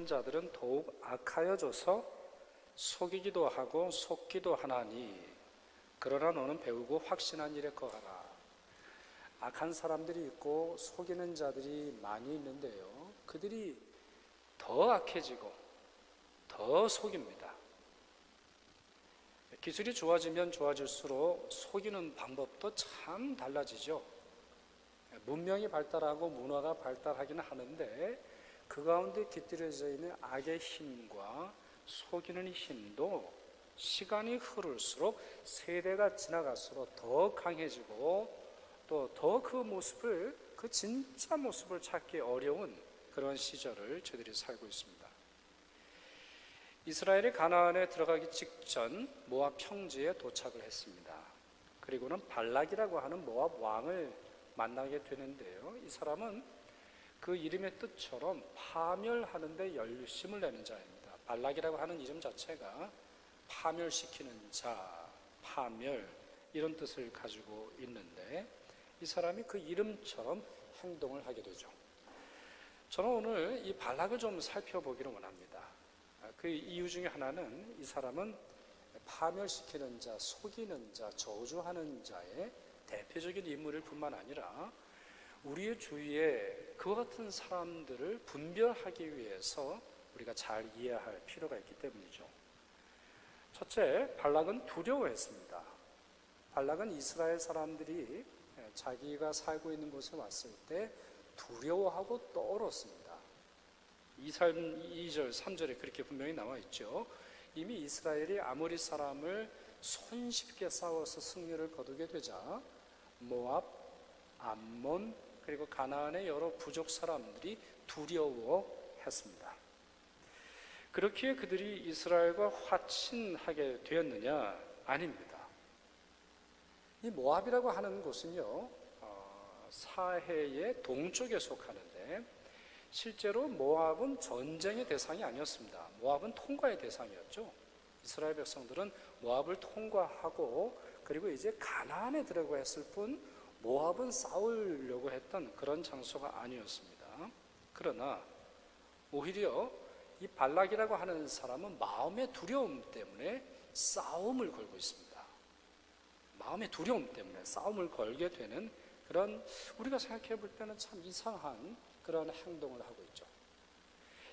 자들은 더욱 악하여져서 속이기도 하고 속기도 하나니 그러나 너는 배우고 확신한 일에 거하라. 악한 사람들이 있고 속이는 자들이 많이 있는데요, 그들이 더 악해지고 더 속입니다. 기술이 좋아지면 좋아질수록 속이는 방법도 참 달라지죠. 문명이 발달하고 문화가 발달하기는 하는데 그 가운데 깃들여져 있는 악의 힘과 속이는 힘도 시간이 흐를수록 세대가 지나갈수록 더 강해지고 또 더 그 진짜 모습을 찾기 어려운 그런 시절을 저희들이 살고 있습니다. 이스라엘이 가나안에 들어가기 직전 모압 평지에 도착을 했습니다. 그리고는 발락이라고 하는 모압 왕을 만나게 되는데요, 이 사람은 그 이름의 뜻처럼 파멸하는 데 열심을 내는 자입니다. 발락이라고 하는 이름 자체가 파멸시키는 자, 파멸, 이런 뜻을 가지고 있는데 이 사람이 그 이름처럼 행동을 하게 되죠. 저는 오늘 이 발락을 좀 살펴보기를 원합니다. 그 이유 중에 하나는 이 사람은 파멸시키는 자, 속이는 자, 저주하는 자의 대표적인 인물일 뿐만 아니라 우리의 주위에 그와 같은 사람들을 분별하기 위해서 우리가 잘 이해할 필요가 있기 때문이죠. 첫째, 발락은 두려워했습니다. 발락은 이스라엘 사람들이 자기가 살고 있는 곳에 왔을 때 두려워하고 떨었습니다. 2절, 3절에 그렇게 분명히 나와 있죠. 이미 이스라엘이 아모리 사람을 손쉽게 싸워서 승리를 거두게 되자 모압, 암몬, 그리고 가나안의 여러 부족 사람들이 두려워했습니다. 그렇기에 그들이 이스라엘과 화친하게 되었느냐? 아닙니다. 이 모압이라고 하는 곳은요, 사해의 동쪽에 속하는데 실제로 모압은 전쟁의 대상이 아니었습니다. 모압은 통과의 대상이었죠. 이스라엘 백성들은 모압을 통과하고 그리고 이제 가나안에 들어가 했을 뿐 모압은 싸우려고 했던 그런 장소가 아니었습니다. 그러나 오히려 이 발락이라고 하는 사람은 마음의 두려움 때문에 싸움을 걸고 있습니다. 마음의 두려움 때문에 싸움을 걸게 되는 그런, 우리가 생각해 볼 때는 참 이상한 그런 행동을 하고 있죠.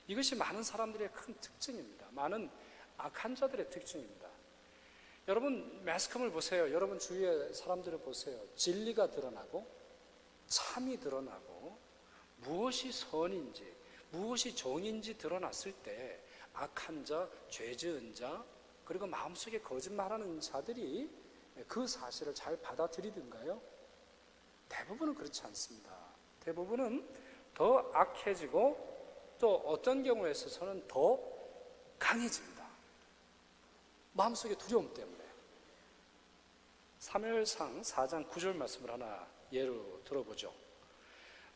이것이 많은 사람들의 큰 특징입니다. 많은 악한 자들의 특징입니다. 여러분 매스컴을 보세요. 여러분 주위의 사람들을 보세요. 진리가 드러나고 참이 드러나고 무엇이 선인지 무엇이 정인지 드러났을 때 악한 자, 죄 지은 자, 그리고 마음속에 거짓말하는 자들이 그 사실을 잘 받아들이던가요? 대부분은 그렇지 않습니다. 대부분은 더 악해지고 또 어떤 경우에 있어서는 더 강해집니다. 마음속의 두려움 때문에. 사무엘상 4장 9절 말씀을 하나 예로 들어보죠.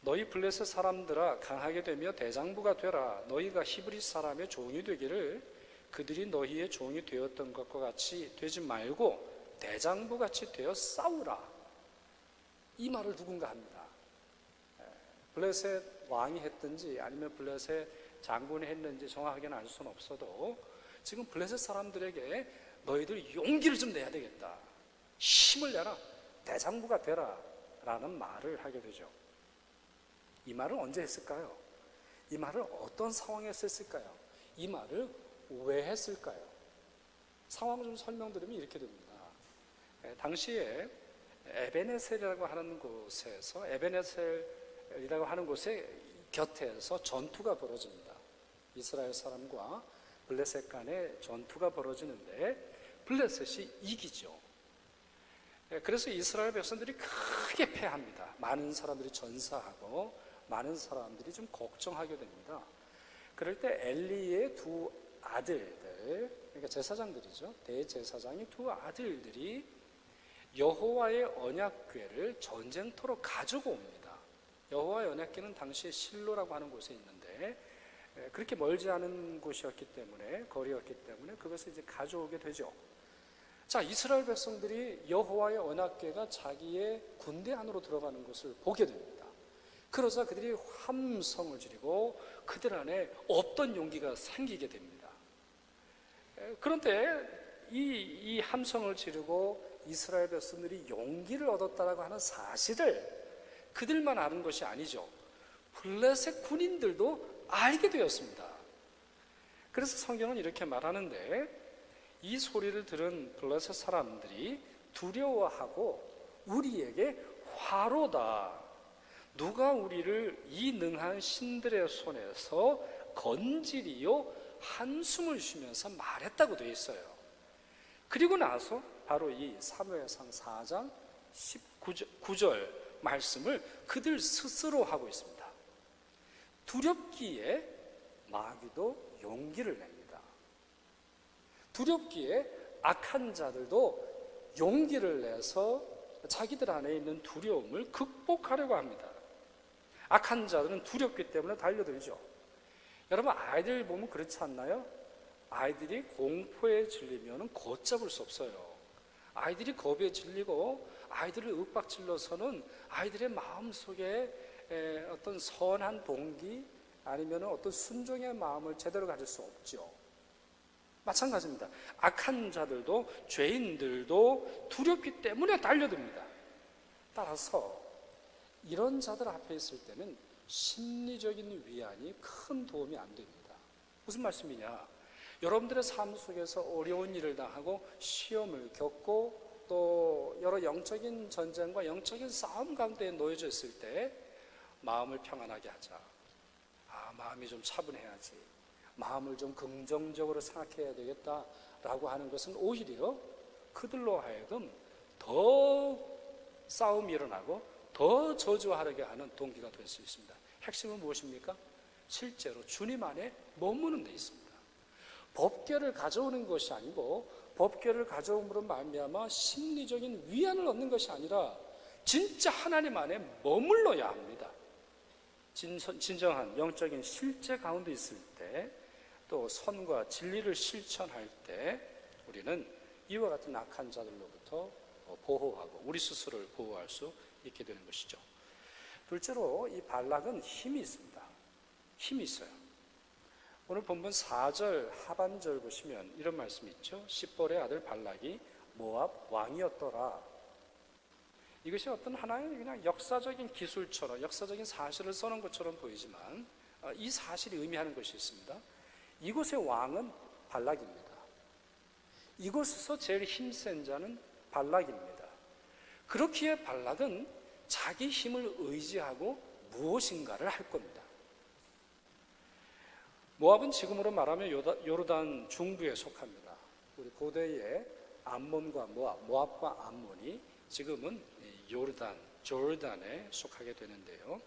너희 블레셋 사람들아 강하게 되며 대장부가 되라. 너희가 히브리 사람의 종이 되기를 그들이 너희의 종이 되었던 것과 같이 되지 말고 대장부같이 되어 싸우라. 이 말을 누군가 합니다. 블레셋 왕이 했든지 아니면 블레셋 장군이 했는지 정확하게는 알 수는 없어도 지금 블레셋 사람들에게 너희들 용기를 좀 내야 되겠다. 힘을 내라. 대장부가 되라. 라는 말을 하게 되죠. 이 말을 언제 했을까요? 이 말을 어떤 상황에서 했을까요? 이 말을 왜 했을까요? 상황을 좀 설명드리면 이렇게 됩니다. 당시에 에베네셀이라고 하는 곳에서 에베네셀이라고 하는 곳의 곁에서 전투가 벌어집니다. 이스라엘 사람과 블레셋 간의 전투가 벌어지는데 블레셋이 이기죠. 그래서 이스라엘 백성들이 크게 패합니다. 많은 사람들이 전사하고 많은 사람들이 좀 걱정하게 됩니다. 그럴 때 엘리의 두 아들들, 그러니까 제사장들이죠. 대제사장의 두 아들들이 여호와의 언약궤를 전쟁터로 가지고 옵니다. 여호와의 언약궤는 당시에 실로라고 하는 곳에 있는데 그렇게 멀지 않은 곳이었기 때문에, 거리였기 때문에 그것을 이제 가져오게 되죠. 자, 이스라엘 백성들이 여호와의 언약궤가 자기의 군대 안으로 들어가는 것을 보게 됩니다. 그러자 그들이 함성을 지르고 그들 안에 없던 용기가 생기게 됩니다. 그런데 이 함성을 지르고 이스라엘 백성들이 용기를 얻었다라고 하는 사실을 그들만 아는 것이 아니죠. 블레셋 군인들도 알게 되었습니다. 그래서 성경은 이렇게 말하는데, 이 소리를 들은 블레셋 사람들이 두려워하고 우리에게 화로다, 누가 우리를 이 능한 신들의 손에서 건지리요, 한숨을 쉬면서 말했다고 되어 있어요. 그리고 나서 바로 이 사무엘상 4장 19절 말씀을 그들 스스로 하고 있습니다. 두렵기에 마귀도 용기를 냅니다. 두렵기에 악한 자들도 용기를 내서 자기들 안에 있는 두려움을 극복하려고 합니다. 악한 자들은 두렵기 때문에 달려들죠. 여러분, 아이들 보면 그렇지 않나요? 아이들이 공포에 질리면 걷잡을 수 없어요. 아이들이 겁에 질리고 아이들을 윽박질러서는 아이들의 마음속에 어떤 선한 동기 아니면 어떤 순종의 마음을 제대로 가질 수 없죠. 마찬가지입니다. 악한 자들도 죄인들도 두렵기 때문에 달려듭니다. 따라서 이런 자들 앞에 있을 때는 심리적인 위안이 큰 도움이 안 됩니다. 무슨 말씀이냐? 여러분들의 삶 속에서 어려운 일을 당하고 시험을 겪고 또 여러 영적인 전쟁과 영적인 싸움 가운데 놓여져 있을 때 마음을 평안하게 하자. 마음이 좀 차분해야지. 마음을 좀 긍정적으로 생각해야 되겠다라고 하는 것은 오히려 그들로 하여금 더 싸움이 일어나고 더 저주하려게 하는 동기가 될 수 있습니다. 핵심은 무엇입니까? 실제로 주님 안에 머무는 데 있습니다. 법궤를 가져오는 것이 아니고 법궤를 가져옴으로 말미암아 심리적인 위안을 얻는 것이 아니라 진짜 하나님 안에 머물러야 합니다. 진정한 영적인 실제 가운데 있을 때, 또 선과 진리를 실천할 때 우리는 이와 같은 악한 자들로부터 보호하고 우리 스스로를 보호할 수 있게 되는 것이죠. 둘째로 이 발락은 힘이 있습니다. 힘이 있어요. 오늘 본문 4절 하반절 보시면 이런 말씀이 있죠. 십볼의 아들 발락이 모압 왕이었더라. 이것이 어떤 하나의 그냥 역사적인 기술처럼, 역사적인 사실을 써놓은 것처럼 보이지만 이 사실이 의미하는 것이 있습니다. 이곳의 왕은 발락입니다. 이곳에서 제일 힘센 자는 발락입니다. 그렇기에 발락은 자기 힘을 의지하고 무엇인가를 할 겁니다. 모압은 지금으로 말하면 요르단 중부에 속합니다. 우리 고대의 암몬과 모압과 암몬이 지금은 조르단에 속하게 되는데요.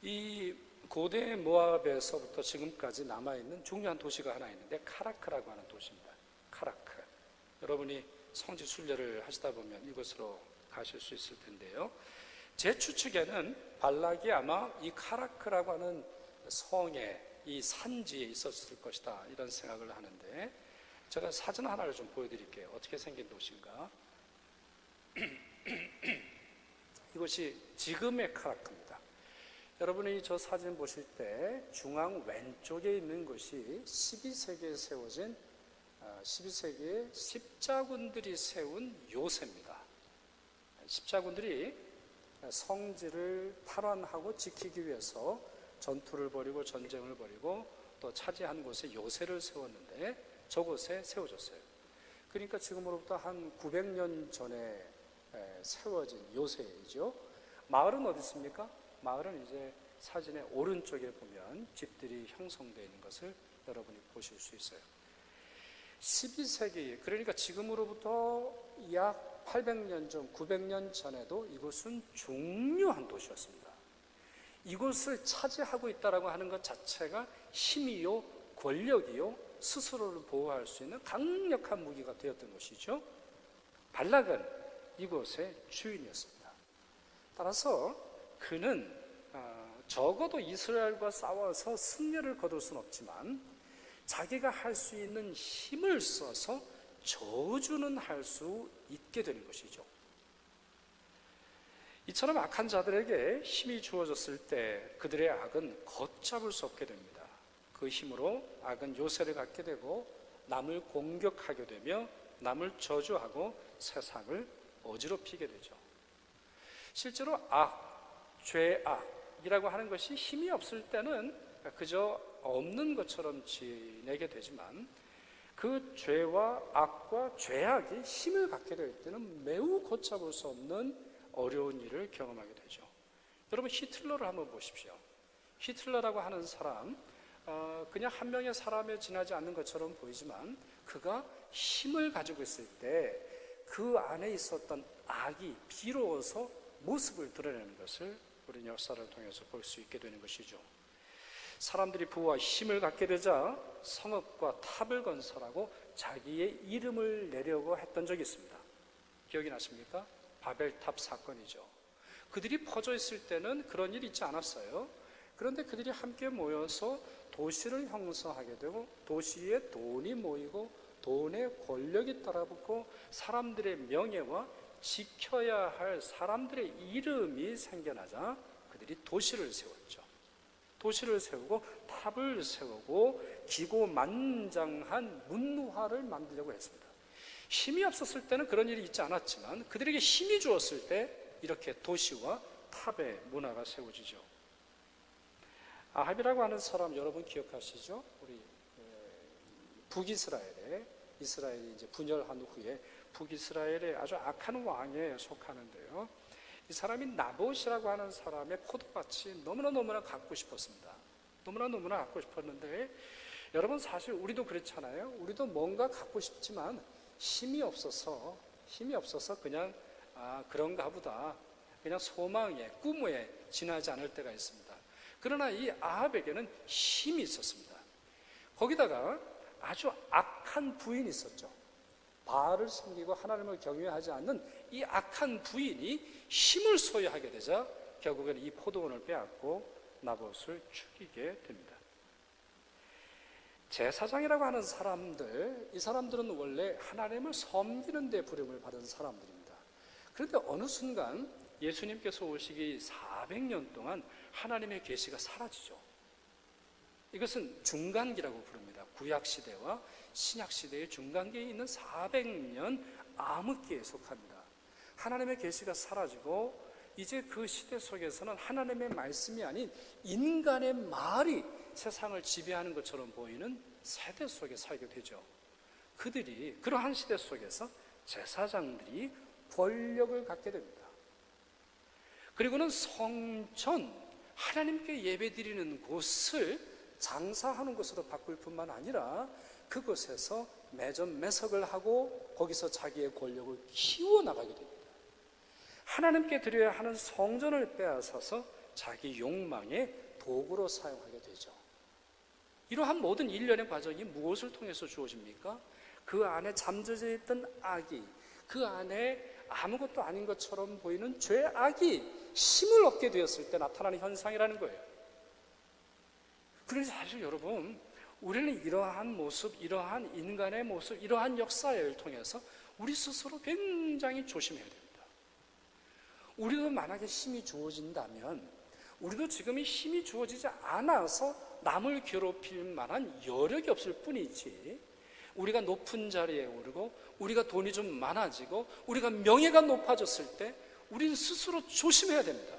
이 고대 모압에서부터 지금까지 남아있는 중요한 도시가 하나 있는데 카라크라고 하는 도시입니다. 카라크. 여러분이 성지 순례를 하시다 보면 이곳으로 가실 수 있을 텐데요. 제 추측에는 발락이 아마 이 카라크라고 하는 성에, 이 산지에 있었을 것이다, 이런 생각을 하는데, 제가 사진 하나를 좀 보여드릴게요. 어떻게 생긴 도시인가. 이것이 지금의 카라크입니다. 여러분이 저 사진 보실 때 중앙 왼쪽에 있는 것이 12세기에 세워진 12세기에 십자군들이 세운 요새입니다. 십자군들이 성지를 탈환하고 지키기 위해서 전투를 벌이고 전쟁을 벌이고 또 차지한 곳에 요새를 세웠는데 저곳에 세워졌어요. 그러니까 지금으로부터 한 900년 전에 세워진 요새이죠. 마을은 어디 있습니까? 마을은 이제 사진의 오른쪽에 보면 집들이 형성되어 있는 것을 여러분이 보실 수 있어요. 12세기, 그러니까 지금으로부터 약 800년 전, 900년 전에도 이곳은 중요한 도시였습니다. 이곳을 차지하고 있다고 하는 것 자체가 힘이요, 권력이요, 스스로를 보호할 수 있는 강력한 무기가 되었던 것이죠. 발락은 이곳의 주인이었습니다. 따라서 그는 적어도 이스라엘과 싸워서 승리를 거둘 수는 없지만 자기가 할 수 있는 힘을 써서 저주는 할 수 있게 되는 것이죠. 이처럼 악한 자들에게 힘이 주어졌을 때 그들의 악은 걷잡을 수 없게 됩니다. 그 힘으로 악은 요새를 갖게 되고 남을 공격하게 되며 남을 저주하고 세상을 어지럽히게 되죠. 실제로 죄악이라고 하는 것이 힘이 없을 때는 그저 없는 것처럼 지내게 되지만 그 죄와 악과 죄악이 힘을 갖게 될 때는 매우 걷잡을 수 없는 어려운 일을 경험하게 되죠. 여러분, 히틀러를 한번 보십시오. 히틀러라고 하는 사람, 그냥 한 명의 사람에 지나지 않는 것처럼 보이지만 그가 힘을 가지고 있을 때 그 안에 있었던 악이 비로소 모습을 드러내는 것을 우리 역사를 통해서 볼 수 있게 되는 것이죠. 사람들이 부와 힘을 갖게 되자 성읍과 탑을 건설하고 자기의 이름을 내려고 했던 적이 있습니다. 기억이 나십니까? 바벨탑 사건이죠. 그들이 퍼져 있을 때는 그런 일이 있지 않았어요. 그런데 그들이 함께 모여서 도시를 형성하게 되고 도시에 돈이 모이고 돈의 권력이 따라붙고 사람들의 명예와 지켜야 할 사람들의 이름이 생겨나자 그들이 도시를 세웠죠. 도시를 세우고 탑을 세우고 기고만장한 문화를 만들려고 했습니다. 힘이 없었을 때는 그런 일이 있지 않았지만 그들에게 힘이 주었을 때 이렇게 도시와 탑의 문화가 세워지죠. 아합이라고 하는 사람 여러분 기억하시죠? 우리 북이스라엘에 이스라엘이 이제 분열한 후에 북이스라엘의 아주 악한 왕에 속하는데요. 이 사람이 나봇이라고 하는 사람의 포도밭이 너무나 갖고 싶었습니다. 너무나 갖고 싶었는데 여러분 사실 우리도 그렇잖아요. 우리도 뭔가 갖고 싶지만 힘이 없어서 그냥 그런가 보다 그냥 소망에 꿈에 지나지 않을 때가 있습니다. 그러나 이 아합에게는 힘이 있었습니다. 거기다가 아주 악한 부인이 있었죠. 바알을 섬기고 하나님을 경외하지 않는 이 악한 부인이 힘을 소유하게 되자 결국에는 이 포도원을 빼앗고 나봇을 죽이게 됩니다. 제사장이라고 하는 사람들, 이 사람들은 원래 하나님을 섬기는 데 부름을 받은 사람들입니다. 그런데 어느 순간 예수님께서 오시기 400년 동안 하나님의 계시가 사라지죠. 이것은 중간기라고 부릅니다. 구약시대와 신약시대의 중간기에 있는 400년 암흑기에 속합니다. 하나님의 계시가 사라지고 이제 그 시대 속에서는 하나님의 말씀이 아닌 인간의 말이 세상을 지배하는 것처럼 보이는 세대 속에 살게 되죠. 그들이 그러한 시대 속에서 제사장들이 권력을 갖게 됩니다. 그리고는 성전, 하나님께 예배드리는 곳을 장사하는 곳으로 바꿀 뿐만 아니라 그곳에서 매점 매석을 하고 거기서 자기의 권력을 키워나가게 됩니다. 하나님께 드려야 하는 성전을 빼앗아서 자기 욕망의 도구로 사용하게 되죠. 이러한 모든 일련의 과정이 무엇을 통해서 주어집니까? 그 안에 잠재져 있던 악이, 그 안에 아무것도 아닌 것처럼 보이는 죄악이 힘을 얻게 되었을 때 나타나는 현상이라는 거예요. 그래서 사실 여러분, 우리는 이러한 모습, 이러한 인간의 모습, 이러한 역사를 통해서 우리 스스로 굉장히 조심해야 됩니다. 우리도 만약에 힘이 주어진다면 우리도 지금 이 힘이 주어지지 않아서 남을 괴롭힐 만한 여력이 없을 뿐이지, 우리가 높은 자리에 오르고 우리가 돈이 좀 많아지고 우리가 명예가 높아졌을 때 우리는 스스로 조심해야 됩니다.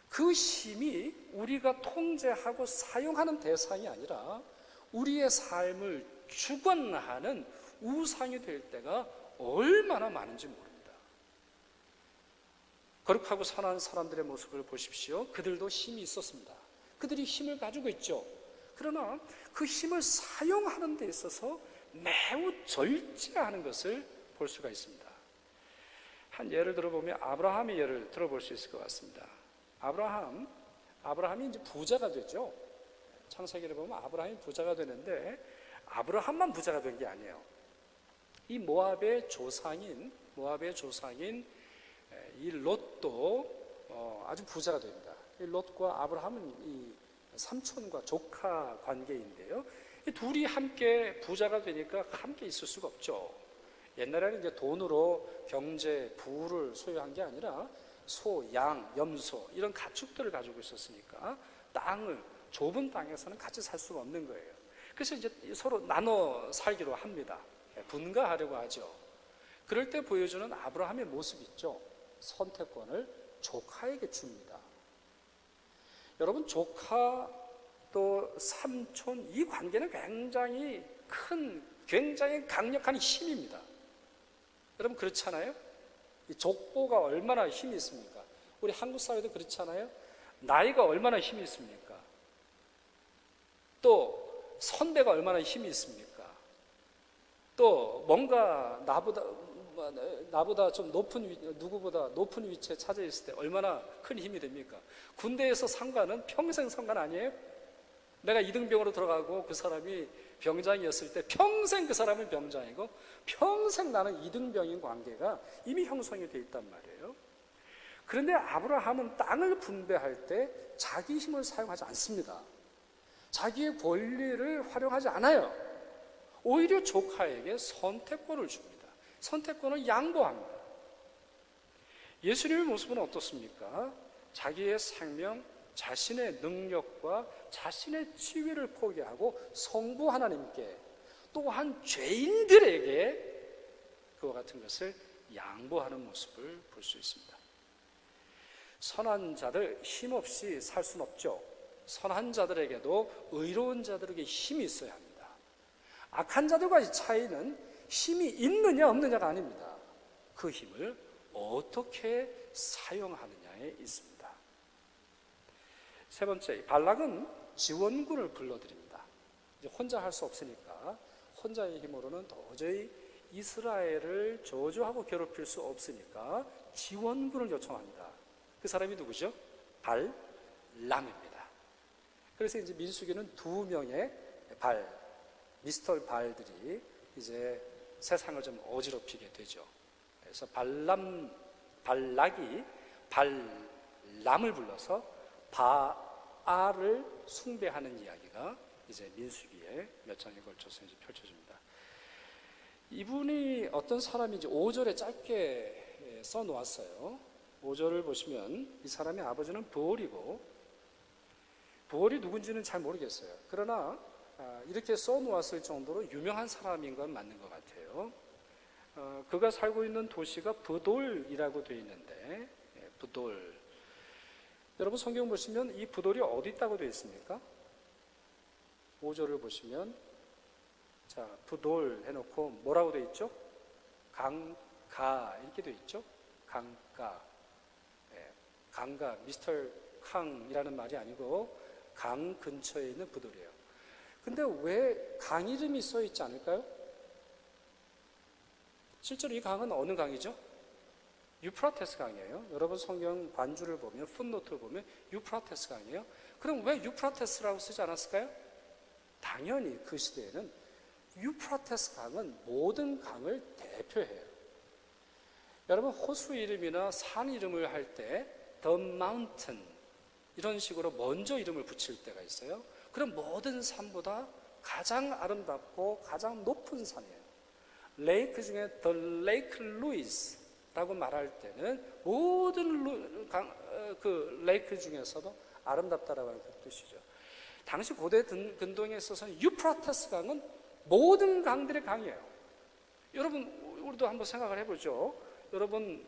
그 힘이 우리가 통제하고 사용하는 대상이 아니라 우리의 삶을 주관하는 우상이 될 때가 얼마나 많은지 모릅니다. 거룩하고 선한 사람들의 모습을 보십시오. 그들도 힘이 있었습니다. 그들이 힘을 가지고 있죠. 그러나 그 힘을 사용하는 데 있어서 매우 절제하는 것을 볼 수가 있습니다. 한 예를 들어보면 아브라함의 예를 들어볼 수 있을 것 같습니다. 아브라함이 이제 부자가 되죠. 창세기를 보면 아브라함이 부자가 되는데 아브라함만 부자가 된 게 아니에요. 이 모압의 조상인 이 롯도 아주 부자가 됩니다. 이 롯과 아브라함은 이 삼촌과 조카 관계인데요. 이 둘이 함께 부자가 되니까 함께 있을 수가 없죠. 옛날에는 이제 돈으로 경제, 부를 소유한 게 아니라 소, 양, 염소 이런 가축들을 가지고 있었으니까 땅을 좁은 땅에서는 같이 살 수가 없는 거예요. 그래서 이제 서로 나눠 살기로 합니다. 분가하려고 하죠. 그럴 때 보여주는 아브라함의 모습 있죠. 선택권을 조카에게 줍니다. 여러분, 조카 또 삼촌 이 관계는 굉장히 굉장히 강력한 힘입니다. 여러분 그렇잖아요? 이 족보가 얼마나 힘이 있습니까? 우리 한국 사회도 그렇잖아요? 나이가 얼마나 힘이 있습니까? 또 선배가 얼마나 힘이 있습니까? 또 뭔가 나보다 좀 누구보다 높은 위치에 차져 있을 때 얼마나 큰 힘이 됩니까? 군대에서 상관은 평생 상관 아니에요? 내가 이등병으로 들어가고 그 사람이 병장이었을 때 평생 그 사람은 병장이고 평생 나는 이등병인 관계가 이미 형성이 돼 있단 말이에요. 그런데 아브라함은 땅을 분배할 때 자기 힘을 사용하지 않습니다. 자기의 권리를 활용하지 않아요. 오히려 조카에게 선택권을 줍니다. 선택권을 양보합니다. 예수님의 모습은 어떻습니까? 자기의 생명, 자신의 능력과 자신의 지위를 포기하고 성부 하나님께 또한 죄인들에게 그와 같은 것을 양보하는 모습을 볼 수 있습니다. 선한 자들 힘없이 살 수는 없죠. 선한 자들에게도 의로운 자들에게 힘이 있어야 합니다. 악한 자들과의 차이는 힘이 있느냐 없느냐가 아닙니다. 그 힘을 어떻게 사용하느냐에 있습니다. 세 번째, 발락은 지원군을 불러들입니다. 이제 혼자 할 수 없으니까 혼자의 힘으로는 도저히 이스라엘을 저주하고 괴롭힐 수 없으니까 지원군을 요청합니다. 그 사람이 누구죠? 발람입니다. 그래서 이제 민수기는 2명의 미스터 발들이 이제 세상을 좀 어지럽히게 되죠. 그래서 발락이 발람을 불러서 바알을 숭배하는 이야기가 이제 민수기에 몇 장에 걸쳐서 이제 펼쳐집니다. 이분이 어떤 사람인지 5절에 짧게 써놓았어요. 5절을 보시면 이 사람의 아버지는 부올이고 부올이 누군지는 잘 모르겠어요. 그러나 이렇게 써놓았을 정도로 유명한 사람인 건 맞는 것 같아요. 그가 살고 있는 도시가 부돌이라고 되어 있는데 부돌. 여러분 성경 보시면 이 부돌이 어디 있다고 되어 있습니까? 5절을 보시면 자 부돌 해놓고 뭐라고 되어 있죠? 강가 이렇게 되어 있죠? 강가. 강가 미스터 캉이라는 말이 아니고 강 근처에 있는 부돌이에요. 근데 왜 강 이름이 써 있지 않을까요? 실제로 이 강은 어느 강이죠? 유프라테스 강이에요. 여러분 성경 반주를 보면 풋노트를 보면 유프라테스 강이에요. 그럼 왜 유프라테스라고 쓰지 않았을까요? 당연히 그 시대에는 유프라테스 강은 모든 강을 대표해요. 여러분 호수 이름이나 산 이름을 할 때 The Mountain 이런 식으로 먼저 이름을 붙일 때가 있어요. 그럼 모든 산보다 가장 아름답고 가장 높은 산이에요. 레이크 중에 The Lake Louise라고 말할 때는 모든 그 레이크 중에서도 아름답다라고 하는 그 뜻이죠. 당시 고대 근동에 있어서는 유프라테스 강은 모든 강들의 강이에요. 여러분 우리도 한번 생각을 해보죠. 여러분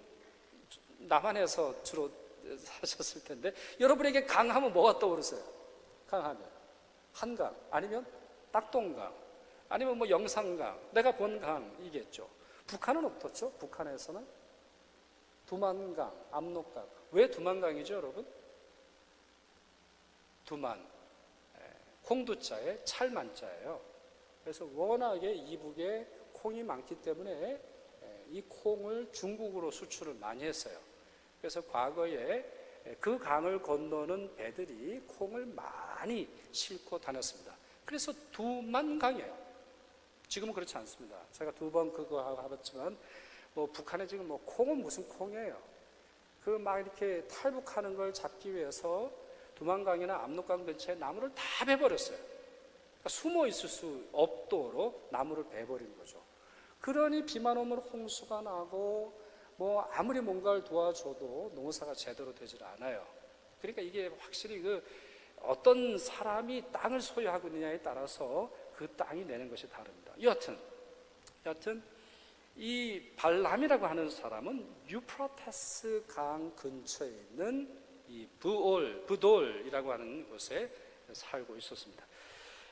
남한에서 주로 사셨을 텐데 여러분에게 강하면 뭐가 떠오르세요? 강하면 한강 아니면 낙동강 아니면 뭐 영산강 내가 본 강이겠죠. 북한은 어떻죠? 북한에서는 두만강, 압록강. 왜 두만강이죠 여러분? 두만 콩두자에 찰만자예요. 그래서 워낙에 이북에 콩이 많기 때문에 이 콩을 중국으로 수출을 많이 했어요. 그래서 과거에 그 강을 건너는 배들이 콩을 많이 싣고 다녔습니다. 그래서 두만강이에요. 지금은 그렇지 않습니다. 제가 2번 그거 해봤지만 뭐 북한에 지금 뭐 콩은 무슨 콩이에요. 그 막 이렇게 탈북하는 걸 잡기 위해서 두만강이나 압록강 근처에 나무를 다 베버렸어요. 그러니까 숨어 있을 수 없도록 나무를 베버린 거죠. 그러니 비만 오면 홍수가 나고 아무리 뭔가를 도와줘도 농사가 제대로 되질 않아요. 그러니까 이게 확실히 어떤 사람이 땅을 소유하고 있느냐에 따라서 그 땅이 내는 것이 다릅니다. 여하튼 이 발람이라고 하는 사람은 유프라테스 강 근처에 있는 이 부돌이라고 하는 곳에 살고 있었습니다.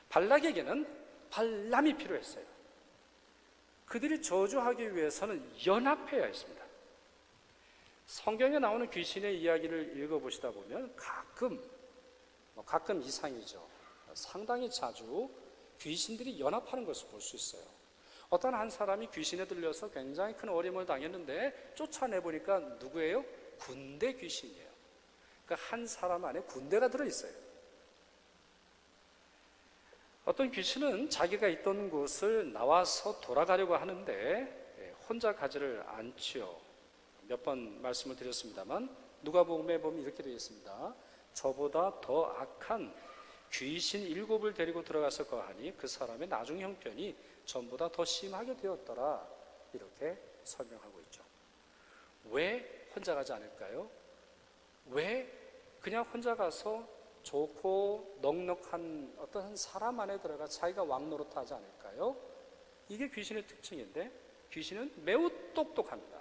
발락에게는 발람이 필요했어요. 그들이 저주하기 위해서는 연합해야 했습니다. 성경에 나오는 귀신의 이야기를 읽어보시다 보면 가끔 이상이죠. 상당히 자주 귀신들이 연합하는 것을 볼 수 있어요. 어떤 한 사람이 귀신에 들려서 굉장히 큰 어려움을 당했는데 쫓아내보니까 누구예요? 군대 귀신이에요. 그러니까 한 사람 안에 군대가 들어있어요. 어떤 귀신은 자기가 있던 곳을 나와서 돌아가려고 하는데 혼자 가지를 않지요. 몇 번 말씀을 드렸습니다만 누가복음에 보면 이렇게 되어 있습니다. 저보다 더 악한 귀신 7을 데리고 들어가서 거하니 그 사람의 나중 형편이 전보다 더 심하게 되었더라. 이렇게 설명하고 있죠. 왜 혼자 가지 않을까요? 왜 그냥 혼자 가서 좋고 넉넉한 어떤 사람 안에 들어가 자기가 왕노릇 하지 않을까요? 이게 귀신의 특징인데 귀신은 매우 똑똑합니다.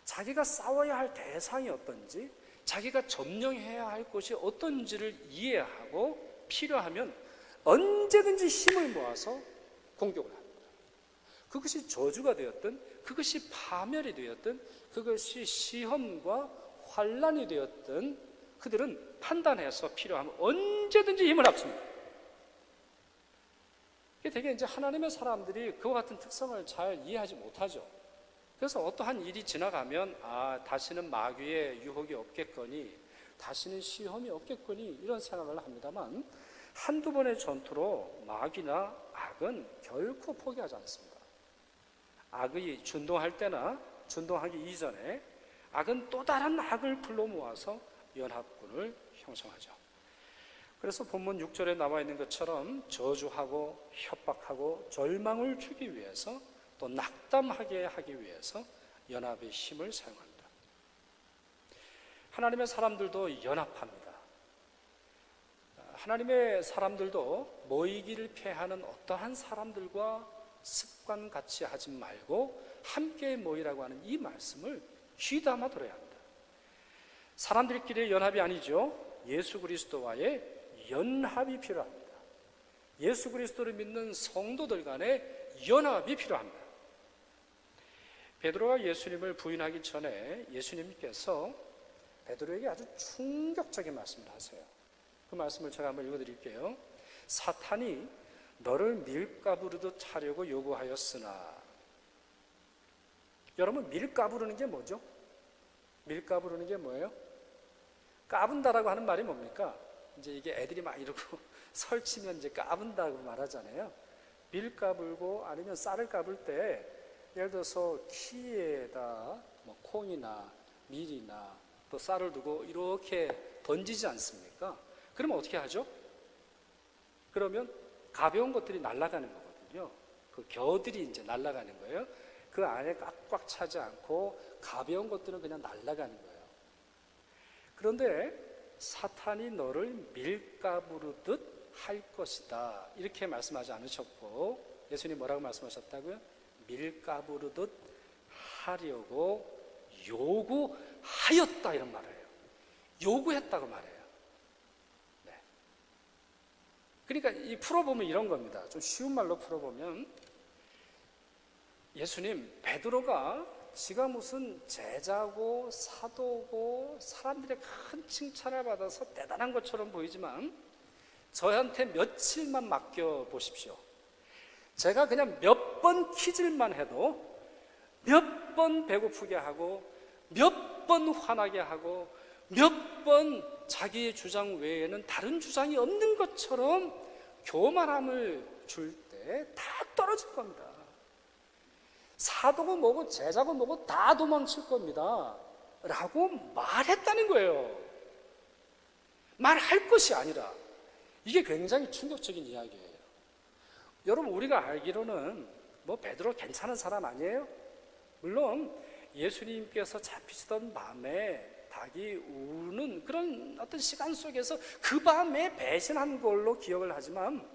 자기가 싸워야 할 대상이 어떤지, 자기가 점령해야 할 곳이 어떤지를 이해하고 필요하면 언제든지 힘을 모아서 공격을 합니다. 그것이 저주가 되었든 그것이 파멸이 되었든 그것이 시험과 환난이 되었든 그들은 판단해서 필요하면 언제든지 힘을 합칩니다. 되게 이제 하나님의 사람들이 그와 같은 특성을 잘 이해하지 못하죠. 그래서 어떠한 일이 지나가면 다시는 마귀의 유혹이 없겠거니, 다시는 시험이 없겠거니 이런 생각을 합니다만 한두 번의 전투로 마귀나 악은 결코 포기하지 않습니다. 악이 준동할 때나 준동하기 이전에 악은 또 다른 악을 불러 모아서 연합군을 형성하죠. 그래서 본문 6절에 나와 있는 것처럼 저주하고 협박하고 절망을 주기 위해서 또 낙담하게 하기 위해서 연합의 힘을 사용합니다. 하나님의 사람들도 연합합니다. 하나님의 사람들도 모이기를 피하는 어떠한 사람들과 습관같이 하지 말고 함께 모이라고 하는 이 말씀을 귀담아 들어야 합니다. 사람들끼리의 연합이 아니죠. 예수 그리스도와의 연합이 필요합니다. 예수 그리스도를 믿는 성도들 간의 연합이 필요합니다. 베드로가 예수님을 부인하기 전에 예수님께서 베드로에게 아주 충격적인 말씀을 하세요. 그 말씀을 제가 한번 읽어드릴게요. 사탄이 너를 밀가부르듯 하려고 요구하였으나. 여러분, 밀가부르는 게 뭐죠? 밀가부르는 게 뭐예요? 까분다라고 하는 말이 뭡니까? 이제 이게 애들이 막 이러고 설치면 이제 까분다고 말하잖아요. 밀 까불고 아니면 쌀을 까불 때 예를 들어서 키에다 콩이나 밀이나 또 쌀을 두고 이렇게 던지지 않습니까? 그러면 어떻게 하죠? 그러면 가벼운 것들이 날아가는 거거든요. 그 겨들이 이제 날아가는 거예요. 그 안에 꽉꽉 차지 않고 가벼운 것들은 그냥 날아가는 거예요. 그런데 사탄이 너를 밀가부르듯 할 것이다. 이렇게 말씀하지 않으셨고 예수님 뭐라고 말씀하셨다고요? 밀가부르듯 하려고 요구하였다 이런 말이에요. 요구했다고 말해요. 네. 그러니까 이 풀어보면 이런 겁니다. 좀 쉬운 말로 풀어보면 예수님, 베드로가 지가 무슨 제자고 사도고 사람들의 큰 칭찬을 받아서 대단한 것처럼 보이지만 저한테 며칠만 맡겨보십시오. 제가 그냥 몇 번 키질만 해도 몇 번 배고프게 하고 몇 번 화나게 하고 몇 번 자기의 주장 외에는 다른 주장이 없는 것처럼 교만함을 줄 때 다 떨어질 겁니다. 사도고 뭐고 제자고 뭐고 다 도망칠 겁니다 라고 말했다는 거예요. 말할 것이 아니라. 이게 굉장히 충격적인 이야기예요. 여러분, 우리가 알기로는 베드로 괜찮은 사람 아니에요? 물론 예수님께서 잡히시던 밤에 닭이 우는 그런 어떤 시간 속에서 그 밤에 배신한 걸로 기억을 하지만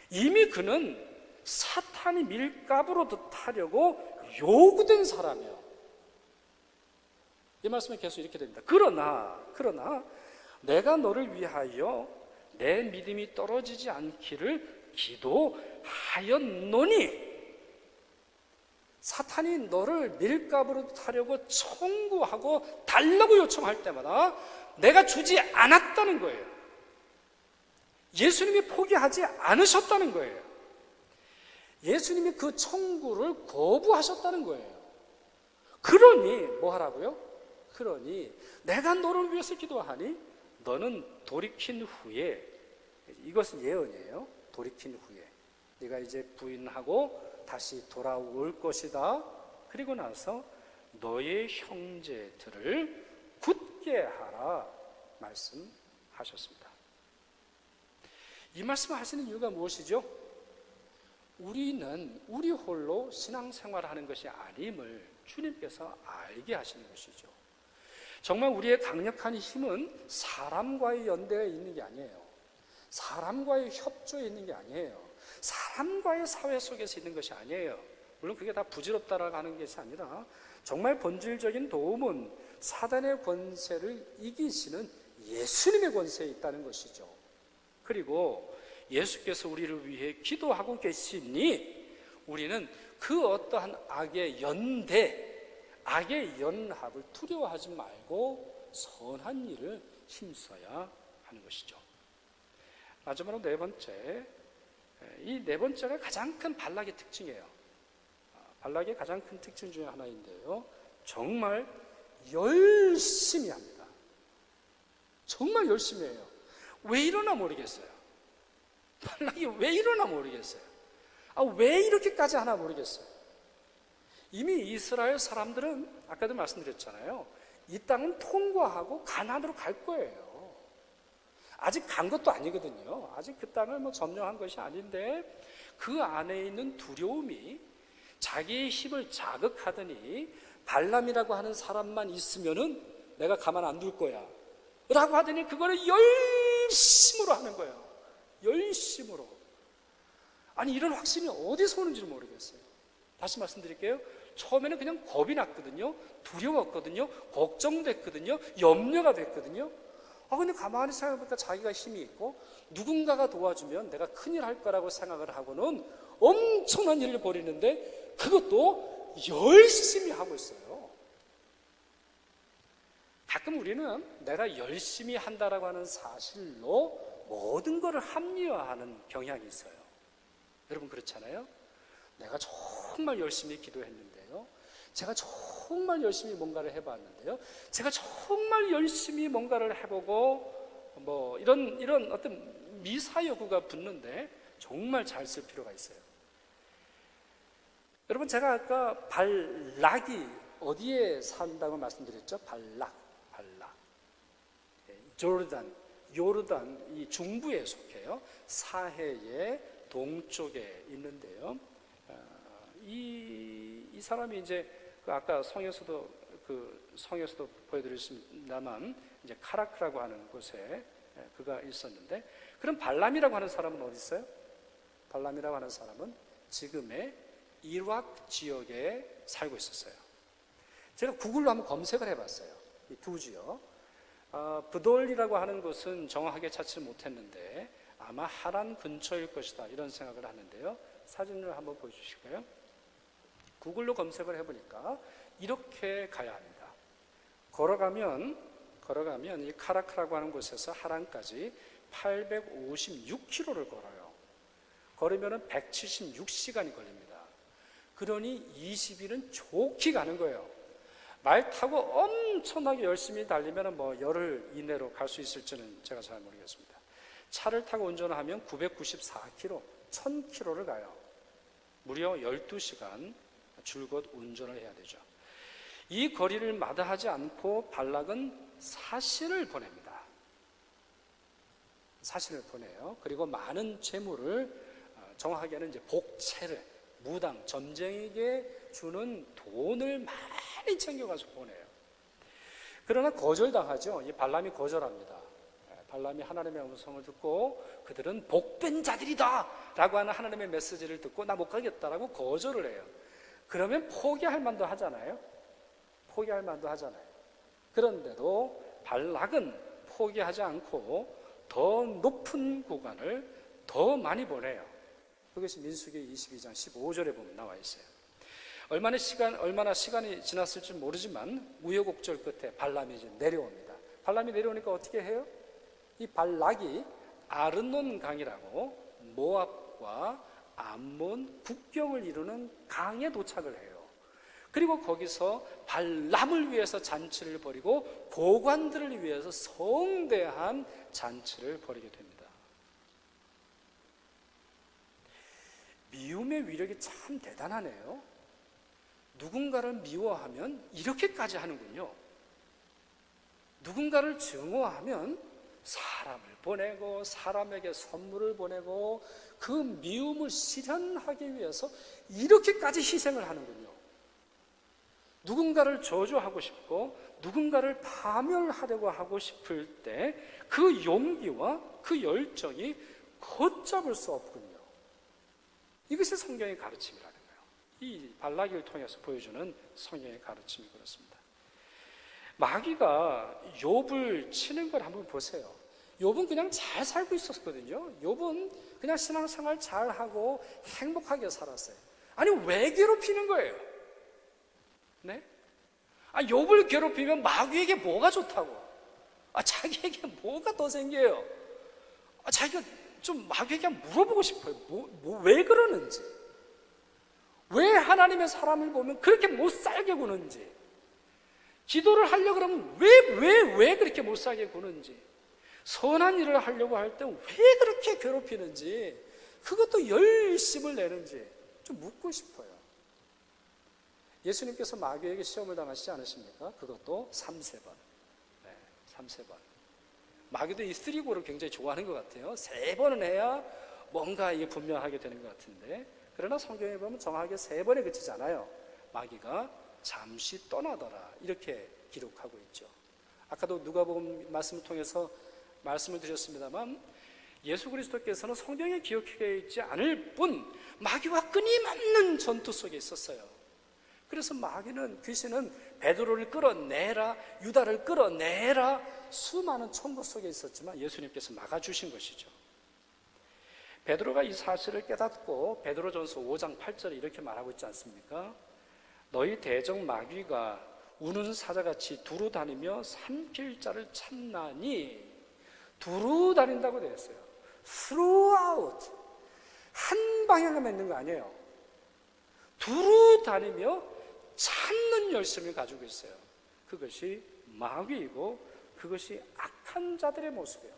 이미 그는 사탄이 밀가부로 타려고 요구된 사람이에요. 이 말씀에 계속 이렇게 됩니다. 그러나 내가 너를 위하여 내 믿음이 떨어지지 않기를 기도하였노니, 사탄이 너를 밀가부로 타려고 청구하고 달라고 요청할 때마다 내가 주지 않았다는 거예요. 예수님이 포기하지 않으셨다는 거예요. 예수님이 그 청구를 거부하셨다는 거예요. 그러니 뭐 하라고요? 그러니 내가 너를 위해서 기도하니 너는 돌이킨 후에, 이것은 예언이에요. 돌이킨 후에 네가 이제 부인하고 다시 돌아올 것이다. 그리고 나서 너의 형제들을 굳게 하라 말씀하셨습니다. 이 말씀을 하시는 이유가 무엇이죠? 우리는 우리 홀로 신앙생활을 하는 것이 아님을 주님께서 알게 하시는 것이죠. 정말 우리의 강력한 힘은 사람과의 연대에 있는 게 아니에요. 사람과의 협조에 있는 게 아니에요. 사람과의 사회 속에서 있는 것이 아니에요. 물론 그게 다 부질없다라고 하는 것이 아니라 정말 본질적인 도움은 사단의 권세를 이기시는 예수님의 권세에 있다는 것이죠. 그리고 예수께서 우리를 위해 기도하고 계시니 우리는 그 어떠한 악의 연대, 악의 연합을 두려워하지 말고 선한 일을 힘써야 하는 것이죠. 마지막으로 네 번째, 이 네 번째가 가장 큰 발락의 특징이에요. 발락의 가장 큰 특징 중에 하나인데요, 정말 열심히 합니다. 정말 열심히 해요. 왜 이러나 모르겠어요. 발락이 왜 이러나 모르겠어요. 왜 이렇게까지 하나 모르겠어요. 이미 이스라엘 사람들은 아까도 말씀드렸잖아요. 이 땅은 통과하고 가나안으로 갈 거예요. 아직 간 것도 아니거든요. 아직 그 땅을 점령한 것이 아닌데 그 안에 있는 두려움이 자기의 힘을 자극하더니 발람이라고 하는 사람만 있으면은 내가 가만 안 둘 거야 라고 하더니 그거를 열심으로 하는 거예요. 열심으로. 아니 이런 확신이 어디서 오는지 모르겠어요. 다시 말씀드릴게요. 처음에는 그냥 겁이 났거든요. 두려웠거든요. 걱정됐거든요. 염려가 됐거든요. 근데 가만히 생각해보니까 자기가 힘이 있고 누군가가 도와주면 내가 큰일 할 거라고 생각을 하고는 엄청난 일을 벌이는데 그것도 열심히 하고 있어요. 가끔 우리는 내가 열심히 한다라고 하는 사실로 모든 것을 합리화하는 경향이 있어요. 여러분 그렇잖아요? 내가 정말 열심히 기도했는데요, 제가 정말 열심히 뭔가를 해봤는데요, 제가 정말 열심히 뭔가를 해보고 이런 어떤 미사여구가 붙는데 정말 잘 쓸 필요가 있어요. 여러분 제가 아까 발락이 어디에 산다고 말씀드렸죠? 발락. 요르단 이 중부에 속해요. 사해의 동쪽에 있는데요. 이 사람이 이제 아까 성에서도 보여드렸습니다만 이제 카라크라고 하는 곳에 그가 있었는데, 그럼 발람이라고 하는 사람은 어디 있어요? 발람이라고 하는 사람은 지금의 이락 지역에 살고 있었어요. 제가 구글로 한번 검색을 해봤어요. 이 두 지역. 브돌이라고 하는 곳은 정확하게 찾지 못했는데 아마 하란 근처일 것이다 이런 생각을 하는데요. 사진을 한번 보여주실까요? 구글로 검색을 해보니까 이렇게 가야 합니다. 걸어가면 이 카라크라고 하는 곳에서 하란까지 856km를 걸어요. 걸으면 176시간이 걸립니다. 그러니 20일은 좋게 가는 거예요. 말 타고 엄청나게 열심히 달리면 열흘 이내로 갈 수 있을지는 제가 잘 모르겠습니다. 차를 타고 운전을 하면 994km, 1000km를 가요. 무려 12시간 줄곧 운전을 해야 되죠. 이 거리를 마다하지 않고 발락은 사신을 보냅니다. 사신을 보내요. 그리고 많은 재물을, 정확하게는 이제 복채를, 무당, 점쟁이에게 주는 돈을 많이 챙겨가서 보내요. 그러나 거절당하죠. 이 발람이 거절합니다. 발람이 하나님의 음성을 듣고 그들은 복된 자들이다 라고 하는 하나님의 메시지를 듣고 나 못 가겠다라고 거절을 해요. 그러면 포기할 만도 하잖아요. 포기할 만도 하잖아요. 그런데도 발락은 포기하지 않고 더 높은 구간을 더 많이 보내요. 그것이 민수기 22장 15절에 보면 나와 있어요. 얼마나 시간이 지났을지 모르지만 우여곡절 끝에 발람이 이제 내려옵니다. 발람이 내려오니까 어떻게 해요? 이 발락이 아르논 강이라고 모압과 암몬 국경을 이루는 강에 도착을 해요. 그리고 거기서 발람을 위해서 잔치를 벌이고 고관들을 위해서 성대한 잔치를 벌이게 됩니다. 미움의 위력이 참 대단하네요. 누군가를 미워하면 이렇게까지 하는군요. 누군가를 증오하면 사람을 보내고 사람에게 선물을 보내고 그 미움을 실현하기 위해서 이렇게까지 희생을 하는군요. 누군가를 저주하고 싶고 누군가를 파멸하려고 하고 싶을 때 그 용기와 그 열정이 걷잡을 수 없군요. 이것이 성경의 가르침이라는 거예요. 이 발락을 통해서 보여주는 성경의 가르침이 그렇습니다. 마귀가 욥을 치는 걸 한번 보세요. 욥은 그냥 잘 살고 있었거든요. 욥은 그냥 신앙생활 잘하고 행복하게 살았어요. 아니 왜 괴롭히는 거예요? 네? 욥을 괴롭히면 마귀에게 뭐가 좋다고? 자기에게 뭐가 더 생겨요? 자기가 좀 마귀에게 물어보고 싶어요. 왜 그러는지, 왜 하나님의 사람을 보면 그렇게 못 살게 구는지, 기도를 하려고 그러면 왜 그렇게 못 살게 구는지, 선한 일을 하려고 할 때 왜 그렇게 괴롭히는지, 그것도 열심을 내는지 좀 묻고 싶어요. 예수님께서 마귀에게 시험을 당하시지 않으십니까? 그것도 3세번. 3세번. 마귀도 이 3고를 굉장히 좋아하는 것 같아요. 3번은 해야 뭔가 이게 분명하게 되는 것 같은데, 그러나 성경에 보면 정확하게 3번에 그치지 않아요. 마귀가 잠시 떠나더라 이렇게 기록하고 있죠. 아까도 누가복음 말씀을 통해서 말씀을 드렸습니다만 예수 그리스도께서는 성경에 기록해 있지 않을 뿐 마귀와 끊임없는 전투 속에 있었어요. 그래서 귀신은 베드로를 끌어내라, 유다를 끌어내라, 수많은 총구 속에 있었지만 예수님께서 막아주신 것이죠. 베드로가 이 사실을 깨닫고 베드로전서 5장 8절에 이렇게 말하고 있지 않습니까? 너희 대적 마귀가 우는 사자같이 두루 다니며 삼킬 자를 찾나니, 두루 다닌다고 되어 있어요. throughout, 한 방향만 있는 거 아니에요. 두루 다니며 찾는 열심을 가지고 있어요. 그것이 마귀이고 그것이 악한 자들의 모습이에요.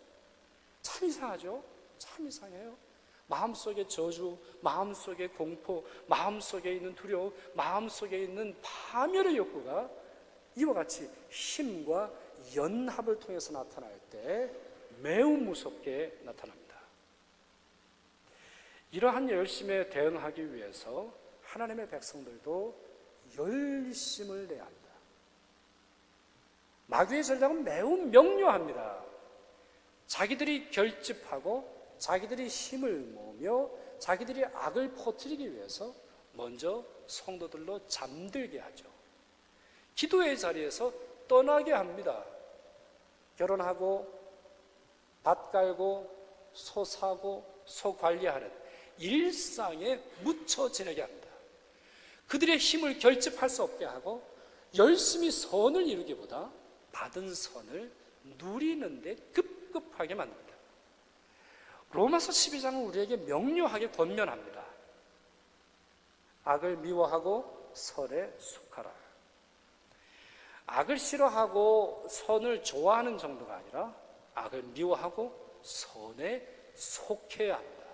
참 이상하죠? 참 이상해요. 마음속에 저주, 마음속에 공포, 마음속에 있는 두려움, 마음속에 있는 파멸의 욕구가 이와 같이 힘과 연합을 통해서 나타날 때 매우 무섭게 나타납니다. 이러한 열심에 대응하기 위해서 하나님의 백성들도 열심을 내야 합니다. 마귀의 전략은 매우 명료합니다. 자기들이 결집하고 자기들이 힘을 모으며 자기들이 악을 퍼뜨리기 위해서 먼저 성도들로 잠들게 하죠. 기도의 자리에서 떠나게 합니다. 결혼하고 밭 갈고 소 사고 소 관리하는 일상에 묻혀 지내게 합니다. 그들의 힘을 결집할 수 없게 하고 열심히 선을 이루기보다 받은 선을 누리는데 급급하게 만듭니다. 로마서 12장은 우리에게 명료하게 권면합니다. 악을 미워하고 선에 속하라. 악을 싫어하고 선을 좋아하는 정도가 아니라 악을 미워하고 선에 속해야 합니다.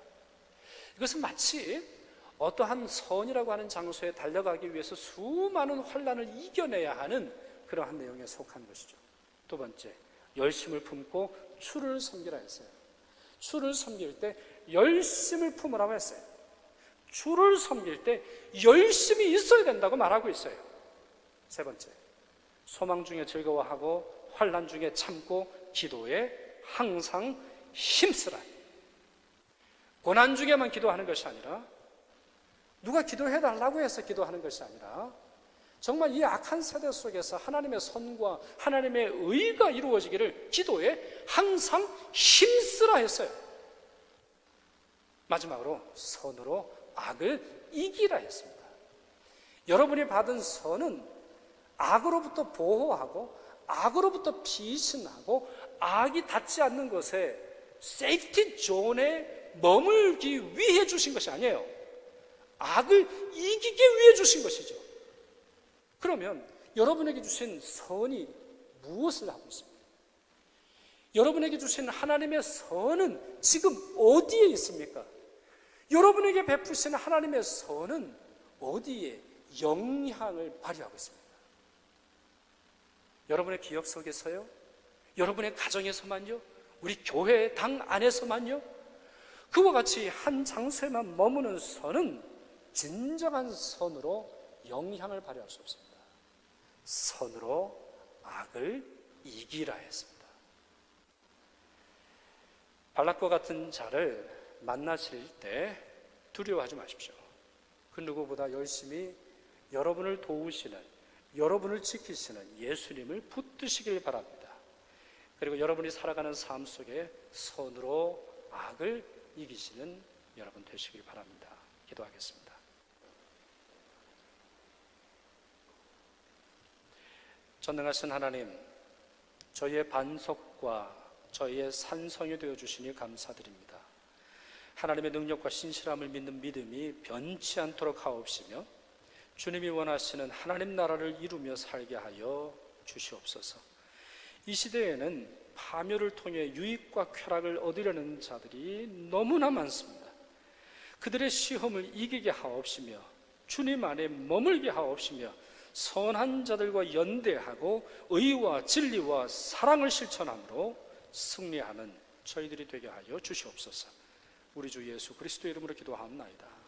이것은 마치 어떠한 선이라고 하는 장소에 달려가기 위해서 수많은 환난을 이겨내야 하는 그러한 내용에 속한 것이죠. 두 번째, 열심을 품고 주를 섬기라 했어요. 주를 섬길 때 열심을 품으라고 했어요. 주를 섬길 때 열심히 있어야 된다고 말하고 있어요. 세 번째, 소망 중에 즐거워하고 환난 중에 참고 기도에 항상 힘쓰라. 고난 중에만 기도하는 것이 아니라, 누가 기도해달라고 해서 기도하는 것이 아니라, 정말 이 악한 세대 속에서 하나님의 선과 하나님의 의가 이루어지기를 기도에 항상 힘쓰라 했어요. 마지막으로 선으로 악을 이기라 했습니다. 여러분이 받은 선은 악으로부터 보호하고 악으로부터 피신하고 악이 닿지 않는 것에 세이프티 존에 머물기 위해 주신 것이 아니에요. 악을 이기기 위해 주신 것이죠. 그러면 여러분에게 주신 선이 무엇을 하고 있습니까? 여러분에게 주신 하나님의 선은 지금 어디에 있습니까? 여러분에게 베푸신 하나님의 선은 어디에 영향을 발휘하고 있습니까? 여러분의 기억 속에서요? 여러분의 가정에서만요? 우리 교회 당 안에서만요? 그와 같이 한 장소에만 머무는 선은 진정한 선으로 영향을 발휘할 수 없습니다. 선으로 악을 이기라 했습니다. 발락과 같은 자를 만나실 때 두려워하지 마십시오. 그 누구보다 열심히 여러분을 도우시는, 여러분을 지키시는 예수님을 붙드시길 바랍니다. 그리고 여러분이 살아가는 삶 속에 선으로 악을 이기시는 여러분 되시길 바랍니다. 기도하겠습니다. 전능하신 하나님, 저희의 반석과 저희의 산성이 되어주시니 감사드립니다. 하나님의 능력과 신실함을 믿는 믿음이 변치 않도록 하옵시며 주님이 원하시는 하나님 나라를 이루며 살게 하여 주시옵소서. 이 시대에는 파멸을 통해 유익과 쾌락을 얻으려는 자들이 너무나 많습니다. 그들의 시험을 이기게 하옵시며 주님 안에 머물게 하옵시며 선한 자들과 연대하고 의와 진리와 사랑을 실천함으로 승리하는 저희들이 되게 하여 주시옵소서. 우리 주 예수 그리스도의 이름으로 기도하옵나이다.